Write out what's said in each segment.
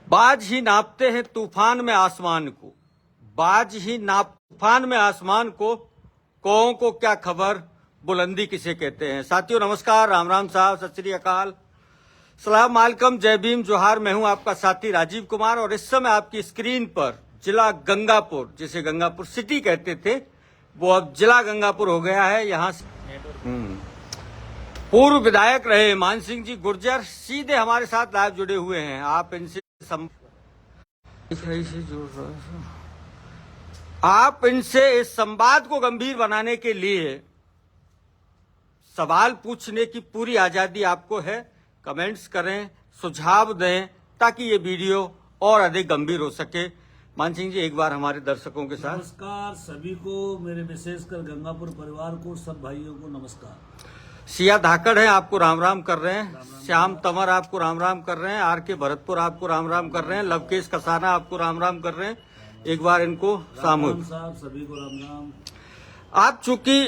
बाज ही नापते हैं तूफान में आसमान को, बाज ही नाप तूफान में आसमान को, कौओं को क्या खबर बुलंदी किसे कहते हैं। साथियों नमस्कार, राम राम साहब, सत श्री अकाल, सलाम मालकम, जय भीम, जोहार। मैं हूं आपका साथी राजीव कुमार और इस समय आपकी स्क्रीन पर जिला गंगापुर, जिसे गंगापुर सिटी कहते थे, वो अब जिला गंगापुर हो गया है। यहाँ से पूर्व विधायक रहे मान सिंह जी गुर्जर सीधे हमारे साथ लाइव जुड़े हुए हैं। आप इनसे आप इनसे इस संवाद को गंभीर बनाने के लिए सवाल पूछने की पूरी आजादी आपको है। कमेंट्स करें, सुझाव दें ताकि ये वीडियो और अधिक गंभीर हो सके। मान सिंह जी एक बार हमारे दर्शकों के साथ। नमस्कार सभी को, मेरे विशेषकर गंगापुर परिवार को, सब भाइयों को नमस्कार। सिया धाकड़ है आपको राम राम कर रहे हैं, श्याम तंवर आपको राम राम कर रहे हैं, आर के भरतपुर आपको राम राम कर रहे हैं, लवकेश कसाना आपको राम राम कर रहे हैं। एक बार इनको सामूहिक साहब सभी को राम राम। आप चूंकि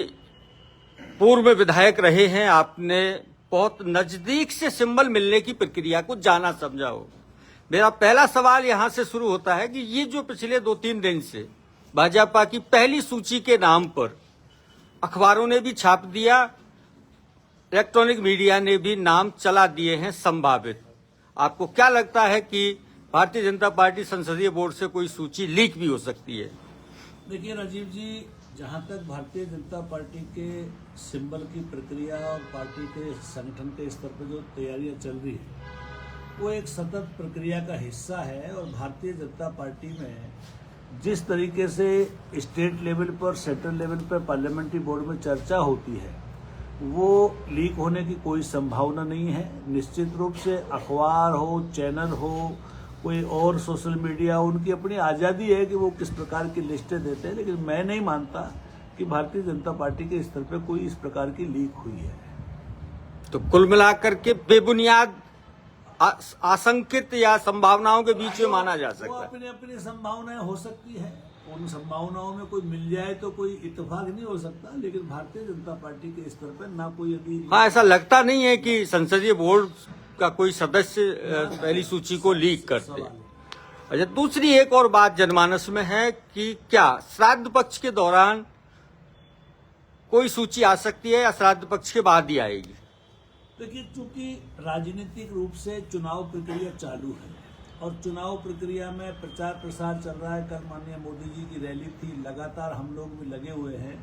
पूर्व विधायक रहे हैं, आपने बहुत नजदीक से सिंबल मिलने की प्रक्रिया को जाना समझा हो। मेरा पहला सवाल यहां से शुरू होता है कि ये जो पिछले 2-3 दिन से भाजपा की पहली सूची के नाम पर अखबारों ने भी छाप दिया, इलेक्ट्रॉनिक मीडिया ने भी नाम चला दिए हैं संभावित, आपको क्या लगता है कि भारतीय जनता पार्टी संसदीय बोर्ड से कोई सूची लीक भी हो सकती है? देखिए राजीव जी, जहां तक भारतीय जनता पार्टी के सिंबल की प्रक्रिया और पार्टी के संगठन के स्तर पर जो तैयारियां चल रही है, वो एक सतत प्रक्रिया का हिस्सा है। और भारतीय जनता पार्टी में जिस तरीके से स्टेट लेवल पर, सेंट्रल लेवल पर, पार्लियामेंट्री बोर्ड में चर्चा होती है, वो लीक होने की कोई संभावना नहीं है। निश्चित रूप से अखबार हो, चैनल हो, कोई और सोशल मीडिया, उनकी अपनी आज़ादी है कि वो किस प्रकार की लिस्टें देते हैं, लेकिन मैं नहीं मानता कि भारतीय जनता पार्टी के स्तर पर कोई इस प्रकार की लीक हुई है। तो कुल मिलाकर के बेबुनियाद आशंकित या संभावनाओं के बीच में माना जा सकता है। अपनी अपनी संभावनाएं हो सकती है, उन संभावनाओं में कोई मिल जाए तो कोई इत्तेफाक नहीं हो सकता, लेकिन भारतीय जनता पार्टी के स्तर पर ना कोई अभी। हाँ, ऐसा लगता नहीं है कि संसदीय बोर्ड का कोई सदस्य पहली सूची को लीक करते। अच्छा, दूसरी एक और बात जनमानस में है कि क्या श्राद्ध पक्ष के दौरान कोई सूची आ सकती है या श्राद्ध पक्ष के बाद ही आएगी? देखिए, चूंकि राजनीतिक रूप से चुनाव प्रक्रिया चालू है और चुनाव प्रक्रिया में प्रचार प्रसार चल रहा है, कल माननीय मोदी जी की रैली थी, लगातार हम लोग भी लगे हुए हैं,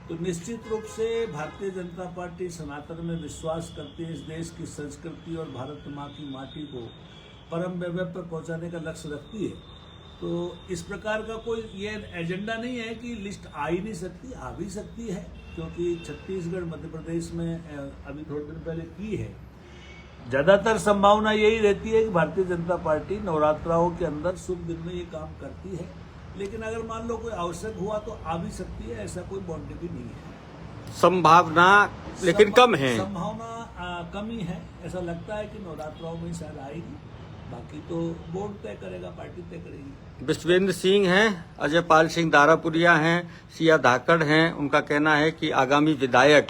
तो निश्चित रूप से भारतीय जनता पार्टी सनातन में विश्वास करती है, इस देश की संस्कृति और भारत माँ की माटी को परम वैभव पर पहुंचाने का लक्ष्य रखती है। तो इस प्रकार का कोई ये एजेंडा नहीं है कि लिस्ट आ ही नहीं सकती, आ भी सकती है, क्योंकि छत्तीसगढ़, मध्य प्रदेश में अभी थोड़े दिन पहले की है। ज्यादातर संभावना यही रहती है कि भारतीय जनता पार्टी नवरात्राओं के अंदर शुभ दिन में ये काम करती है, लेकिन अगर मान लो कोई आवश्यक हुआ तो आ भी सकती है, ऐसा कोई बाउंड्री भी नहीं है। संभावना लेकिन कम है, संभावना कम ही है। ऐसा लगता है कि नवरात्राओं में शायद आएगी, बाकी तो बोर्ड तय करेगा, पार्टी तय करेगी। विश्वेंद्र सिंह हैं, अजय पाल सिंह दारापुरिया हैं, सिया धाकड़ हैं, उनका कहना है कि आगामी विधायक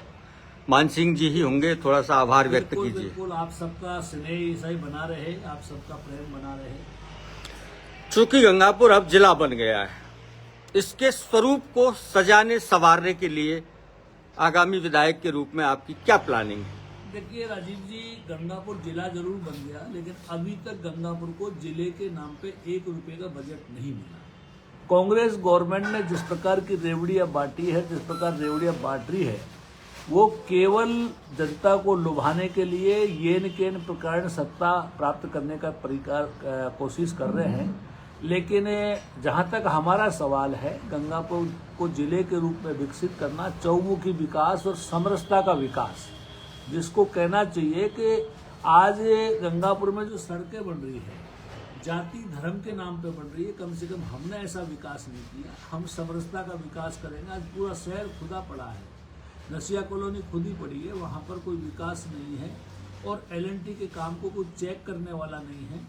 मान सिंह जी ही होंगे। थोड़ा सा आभार व्यक्त कीजिए। बिल्कुल, आप सबका स्नेह ऐसा ही बना रहे, आप सबका प्रेम बना रहे। चूंकि गंगापुर अब जिला बन गया है, इसके स्वरूप को सजाने संवारने के लिए आगामी विधायक के रूप में आपकी क्या प्लानिंग है? देखिए राजीव जी, गंगापुर जिला जरूर बन गया, लेकिन अभी तक गंगापुर को जिले के नाम पे 1 रुपए का बजट नहीं मिला। कांग्रेस गवर्नमेंट ने जिस प्रकार की रेवड़ियां बांटी है, जिस प्रकार रेवड़ियां बांट रही है, वो केवल जनता को लुभाने के लिए येन केन प्रकार सत्ता प्राप्त करने का कोशिश कर रहे हैं। लेकिन जहां तक हमारा सवाल है, गंगापुर को जिले के रूप में विकसित करना, चौमुखी विकास और समरसता का विकास, जिसको कहना चाहिए कि आज गंगापुर में जो सड़कें बन रही है, जाति धर्म के नाम पे बन रही है, कम से कम हमने ऐसा विकास नहीं किया। हम समरसता का विकास करेंगे। आज पूरा शहर खुदा पड़ा है, नसिया कॉलोनी खुदी पड़ी है, वहाँ पर कोई विकास नहीं है और एलएनटी के काम को कोई चेक करने वाला नहीं है,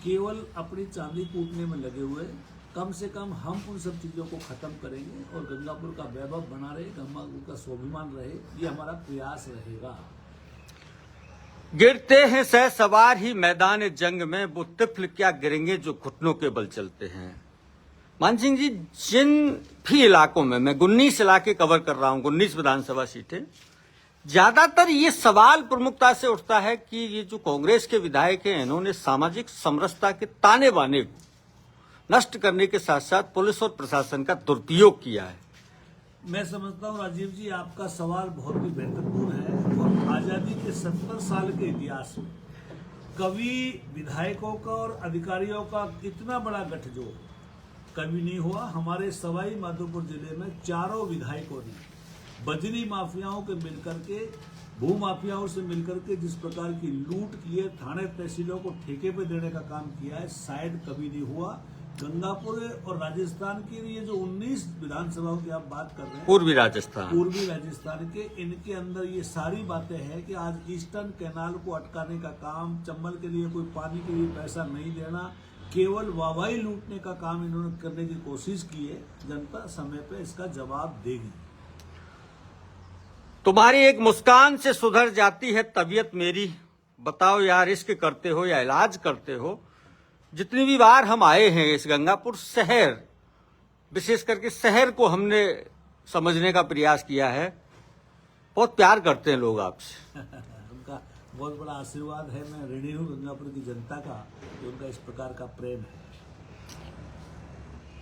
केवल अपनी चांदी कूटने में लगे हुए। कम से कम हम उन सब चीज़ों को ख़त्म करेंगे और गंगापुर का वैभव बना रहे, गंगापुर का स्वाभिमान रहे, ये हमारा प्रयास रहेगा। गिरते हैं सहसवार ही मैदान जंग में, वो तिफल क्या गिरेंगे जो घुटनों के बल चलते हैं। मान सिंह जी, जिन भी इलाकों में मैं 19 इलाके कवर कर रहा हूं, 19 विधानसभा सीटें, ज्यादातर ये सवाल प्रमुखता से उठता है कि ये जो कांग्रेस के विधायक हैं, इन्होंने सामाजिक समरसता के ताने बाने को नष्ट करने के साथ साथ पुलिस और प्रशासन का दुरुपयोग किया है। मैं समझता हूं राजीव जी, आपका सवाल बहुत ही महत्वपूर्ण है और आजादी के 70 साल के इतिहास में कभी विधायकों का और अधिकारियों का इतना बड़ा गठजोड़ कभी नहीं हुआ। हमारे सवाई माधोपुर जिले में चारों विधायकों ने बजरी माफियाओं के मिलकर के, भू माफियाओं से मिलकर के जिस प्रकार की लूट की है, थाने तहसीलों को ठेके पे देने का काम किया है, शायद कभी नहीं हुआ। गंगापुर और राजस्थान की ये जो 19 विधानसभाओं की आप बात कर रहे हैं, पूर्वी राजस्थान के, इनके अंदर ये सारी बातें हैं कि आज ईस्टर्न कैनाल को अटकाने का काम, चंबल के लिए कोई पानी के लिए पैसा नहीं देना, केवल वाहवाही लूटने का काम इन्होंने करने की कोशिश की है। जनता समय पे इसका जवाब देगी। तुम्हारी एक मुस्कान से सुधर जाती है तबीयत मेरी, बताओ यार इश्क करते हो या इलाज करते हो। जितनी भी बार हम आए हैं इस गंगापुर शहर, विशेष करके शहर को हमने समझने का प्रयास किया है। बहुत प्यार करते हैं लोग आपसे। उनका बहुत बड़ा आशीर्वाद है। मैं ऋणी हूं गंगापुर की जनता का कि उनका इस प्रकार का प्रेम है।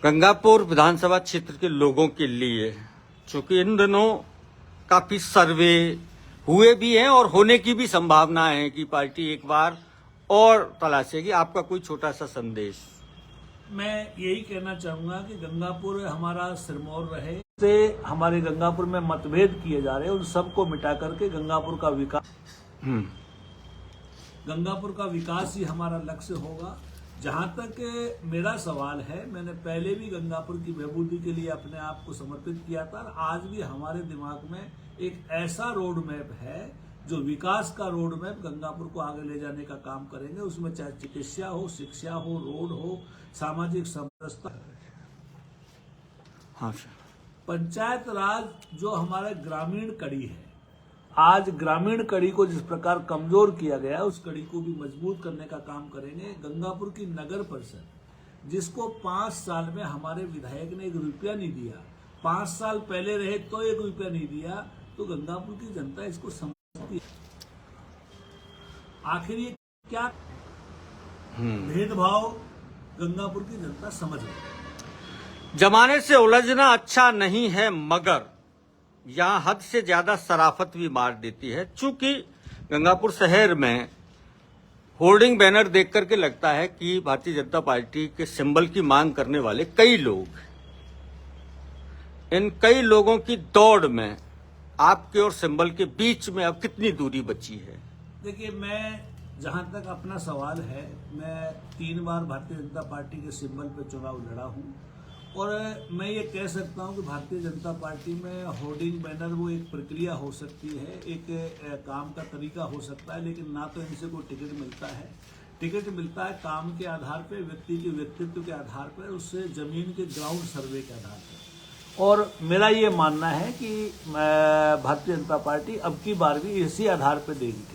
गंगापुर विधानसभा क्षेत्र के लोगों के लिए, चूंकि इन दिनों काफी सर्वे हुए भी हैं और होने की भी संभावना है कि पार्टी एक बार और तलाशेगी, आपका कोई छोटा सा संदेश। मैं यही कहना चाहूंगा कि गंगापुर हमारा सिरमौर रहे। से हमारे गंगापुर में मतभेद किए जा रहे हैं, उन सबको मिटा करके गंगापुर का विकास ही हमारा लक्ष्य होगा। जहां तक मेरा सवाल है, मैंने पहले भी गंगापुर की बहबूदी के लिए अपने आप को समर्पित किया था और आज भी हमारे दिमाग में एक ऐसा रोड मैप है जो विकास का रोड मैप गंगापुर को आगे ले जाने का काम करेंगे। उसमें चाहे चिकित्सा हो, शिक्षा हो, रोड हो, सामाजिक समरसता, हाँ सर, पंचायत राज जो हमारे ग्रामीण कड़ी है, आज ग्रामीण कड़ी को जिस प्रकार कमजोर किया गया, उस कड़ी को भी मजबूत करने का काम करेंगे। गंगापुर की नगर परिषद जिसको 5 साल में हमारे विधायक ने 1 रुपया नहीं दिया, 5 साल पहले रहे तो 1 रुपया नहीं दिया, तो गंगापुर की जनता इसको समझती है। आखिर ये क्या भेदभाव गंगापुर की जनता समझ रही। जमाने से उलझना अच्छा नहीं है, मगर यहाँ हद से ज्यादा शराफत भी मार देती है। चूंकि गंगापुर शहर में होर्डिंग बैनर देख करके लगता है कि भारतीय जनता पार्टी के सिंबल की मांग करने वाले कई लोग, इन कई लोगों की दौड़ में आपके और सिंबल के बीच में अब कितनी दूरी बची है? देखिए, मैं जहां तक अपना सवाल है, मैं 3 बार भारतीय जनता पार्टी के सिंबल पे चुनाव लड़ा हूं और मैं ये कह सकता हूं कि भारतीय जनता पार्टी में होर्डिंग बैनर वो एक प्रक्रिया हो सकती है, एक काम का तरीका हो सकता है, लेकिन ना तो इनसे कोई टिकट मिलता है। टिकट मिलता है काम के आधार पे, व्यक्ति के व्यक्तित्व के आधार पर, उससे जमीन के ग्राउंड सर्वे के आधार पर। और मेरा ये मानना है कि भारतीय जनता पार्टी अब की बार भी इसी आधार पर देगी टिकट।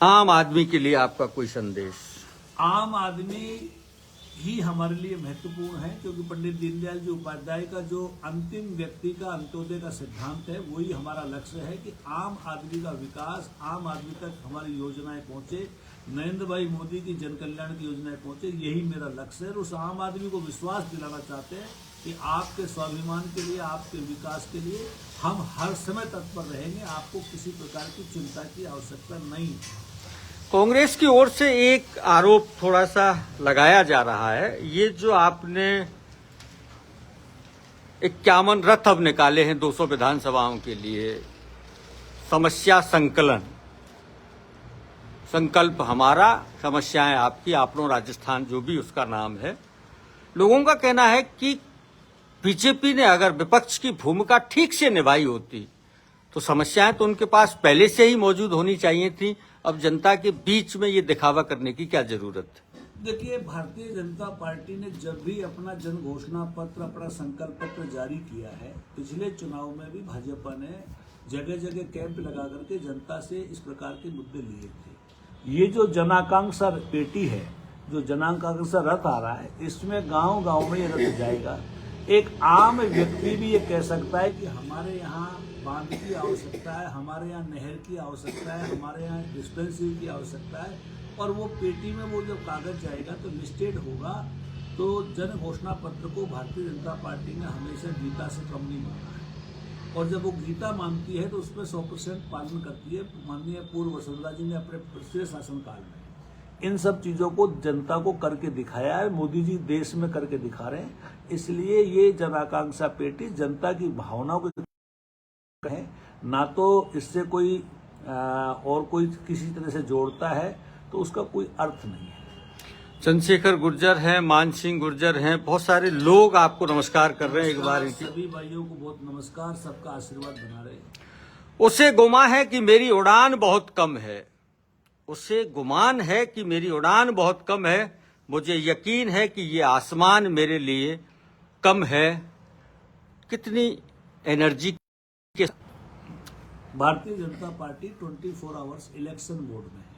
आम आदमी के लिए आपका कोई संदेश? आम आदमी ही हमारे लिए महत्वपूर्ण है, क्योंकि पंडित दीनदयाल जी उपाध्याय का जो अंतिम व्यक्ति का अंत्योदय का सिद्धांत है, वही हमारा लक्ष्य है कि आम आदमी का विकास, आम आदमी तक हमारी योजनाएं पहुंचे, नरेंद्र भाई मोदी की जन कल्याण की योजनाएं पहुंचे, यही मेरा लक्ष्य है। और उस आम आदमी को विश्वास दिलाना चाहते हैं कि आपके स्वाभिमान के लिए, आपके विकास के लिए हम हर समय तत्पर रहेंगे। आपको किसी प्रकार की चिंता की आवश्यकता नहीं। कांग्रेस की ओर से एक आरोप थोड़ा सा लगाया जा रहा है, ये जो आपने 51 रथ अब निकाले हैं 200 विधानसभाओं के लिए, समस्या संकलन, संकल्प हमारा, समस्याएं आपकी, आपनो राजस्थान जो भी उसका नाम है। लोगों का कहना है कि बीजेपी ने अगर विपक्ष की भूमिका ठीक से निभाई होती तो समस्याएं तो उनके पास पहले से ही मौजूद होनी चाहिए थी। अब जनता के बीच में ये दिखावा करने की क्या जरूरत है? देखिए, भारतीय जनता पार्टी ने जब भी अपना जन घोषणा पत्र, अपना संकल्प पत्र जारी किया है, पिछले चुनाव में भी भाजपा ने जगह जगह कैंप लगा करके जनता से इस प्रकार के मुद्दे लिए थे। ये जो जनाकांक्षा पेटी है, जो जनाकांक्षा रथ आ रहा है, इसमें गांव गांव में ये रथ जाएगा। एक आम व्यक्ति भी ये कह सकता है कि हमारे यहाँ बांध की आवश्यकता है, हमारे यहाँ नहर की आवश्यकता है, हमारे यहाँ डिस्पेंसरी की आवश्यकता है, और वो पेटी में वो जब कागज जाएगा तो लिस्टेड होगा। तो जन घोषणा पत्र को भारतीय जनता पार्टी ने हमेशा गीता से कम नहीं माना है, और जब वो गीता मानती है तो उसमें 100% पालन करती है। माननीय पूर्व वसुंधरा जी ने अपने पिछले शासनकाल में इन सब चीजों को जनता को करके दिखाया है। मोदी जी देश में करके दिखा रहे हैं, इसलिए ये जन आकांक्षा पेटी जनता की भावनाओं को है, ना तो इससे कोई और कोई किसी तरह से जोड़ता है, तो उसका कोई अर्थ नहीं है। चंद्रशेखर गुर्जर हैं, मान सिंह गुर्जर हैं, बहुत सारे लोग आपको नमस्कार कर रहे हैं। एक बार सभी भाइयों को बहुत नमस्कार, सबका आशीर्वाद बना रहे। उसे गुमान है कि मेरी उड़ान बहुत कम है, उसे गुमान है कि मेरी उड़ान बहुत कम है, मुझे यकीन है कि ये आसमान मेरे लिए कम है। कितनी एनर्जी के Bharatiya Janata party 24 hours election mode में है।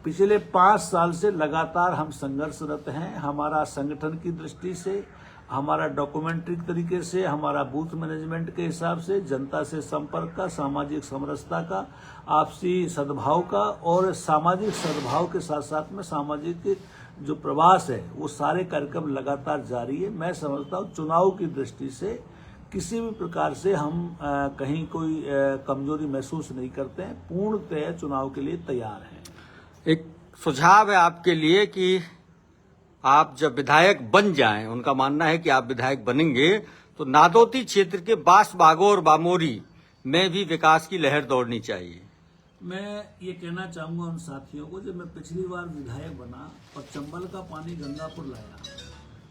पिछले 5 साल से लगातार हम संघर्षरत हैं। हमारा संगठन की दृष्टि से, हमारा डॉक्यूमेंट्री तरीके से, हमारा बूथ मैनेजमेंट के हिसाब से, जनता से संपर्क का, सामाजिक समरसता का, आपसी सद्भाव का, और सामाजिक सद्भाव के साथ साथ में सामाजिक जो प्रवास है, वो सारे कार्यक्रम लगातार जारी है। मैं समझता हूँ चुनाव की दृष्टि से किसी भी प्रकार से हम कहीं कोई कमजोरी महसूस नहीं करते हैं। पूर्णतः चुनाव के लिए तैयार हैं। एक सुझाव है आपके लिए कि आप जब विधायक बन जाएं, उनका मानना है कि आप विधायक बनेंगे तो नादौती क्षेत्र के बांस बागों और बामोरी में भी विकास की लहर दौड़नी चाहिए। मैं ये कहना चाहूंगा उन साथियों को, जब मैं पिछली बार विधायक बना और चंबल का पानी गंगापुर लाया,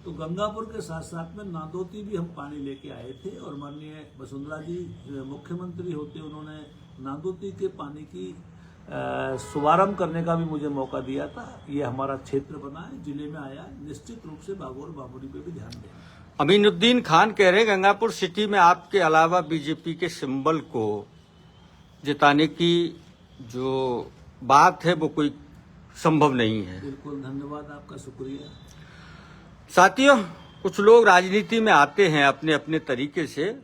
तो गंगापुर के साथ साथ में नादौती भी हम पानी लेके आए थे, और माननीय वसुंधरा जी मुख्यमंत्री होते उन्होंने नादौती के पानी की शुभारंभ करने का भी मुझे मौका दिया था। ये हमारा क्षेत्र बना है, जिले में आया, निश्चित रूप से बागोर बामोरी पे भी ध्यान दें। अमीनुद्दीन खान कह रहे हैं गंगापुर सिटी में आपके अलावा बीजेपी के सिंबल को जिताने की जो बात है वो कोई संभव नहीं है। बिल्कुल, धन्यवाद आपका, शुक्रिया। साथियों, कुछ लोग राजनीति में आते हैं अपने अपने तरीके से,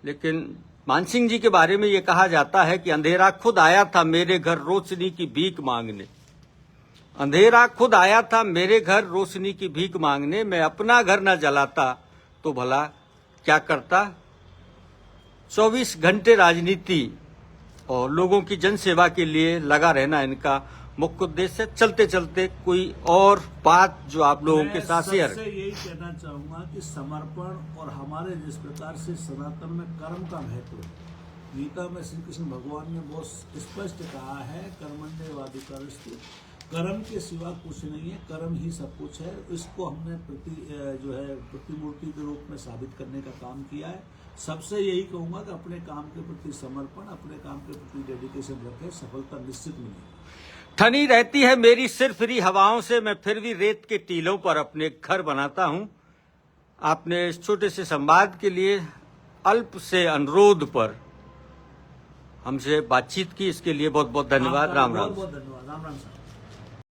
लेकिन मान सिंह जी के बारे में ये कहा जाता है कि अंधेरा खुद आया था मेरे घर रोशनी की भीख मांगने। अंधेरा खुद आया था मेरे घर रोशनी की भीख मांगने, मैं अपना घर न जलाता तो भला क्या करता। 24 घंटे राजनीति और लोगों की जनसेवा के लिए लगा रहना इनका मुख्य उद्देश्य है। चलते चलते कोई और बात जो आप लोगों के साथ शेयर। मैं यही कहना चाहूंगा कि समर्पण और हमारे जिस प्रकार से सनातन में कर्म का महत्व है, गीता में श्री कृष्ण भगवान ने बहुत स्पष्ट कहा है, कर्मण्येवाधिकारस्तु, कर्म के सिवा कुछ नहीं है, कर्म ही सब कुछ है। इसको हमने प्रतिमूर्ति के रूप में साबित करने का काम किया है। सबसे यही कहूंगा कि अपने काम के प्रति समर्पण, अपने काम के प्रति डेडिकेशन रखें, सफलता निश्चित मिलेगी। ठनी रहती है मेरी सिरफिरी हवाओं से, मैं फिर भी रेत के टीलों पर अपने घर बनाता हूं। आपने इस छोटे से संवाद के लिए अल्प से अनुरोध पर हमसे बातचीत की, इसके लिए बहुत बहुत धन्यवाद। राम राम। बहुत बहुत धन्यवाद। राम राम साहब।